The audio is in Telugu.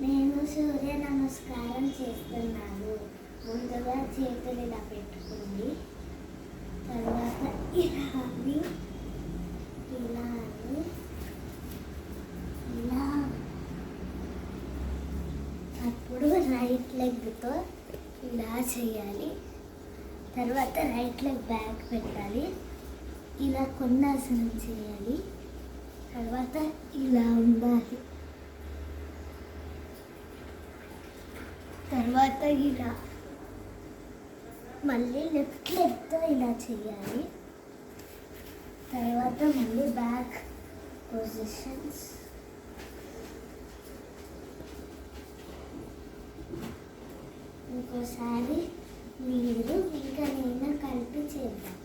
నేను సూర్య నమస్కారం చేస్తున్నాను. ముందుగా చేతులు ఇలా పెట్టుకోండి. తర్వాత ఇలా అని ఇలా అని ఇలా. అప్పుడు రైట్ లెగ్తో ఇలా చేయాలి. తర్వాత రైట్ లెగ్ బ్యాక్ పెట్టాలి. ఇలా కొన్నాసనం చేయాలి. తర్వాత ఇలా ఉండాలి. తర్వాత ఇలా మళ్ళీ లెఫ్ట్ లెగ్తో ఇలా చేయాలి. తర్వాత మళ్ళీ బ్యాక్ పొజిషన్స్. ఇంకోసారి మీరు ఇంకా నేను కలిపి చేద్దాం.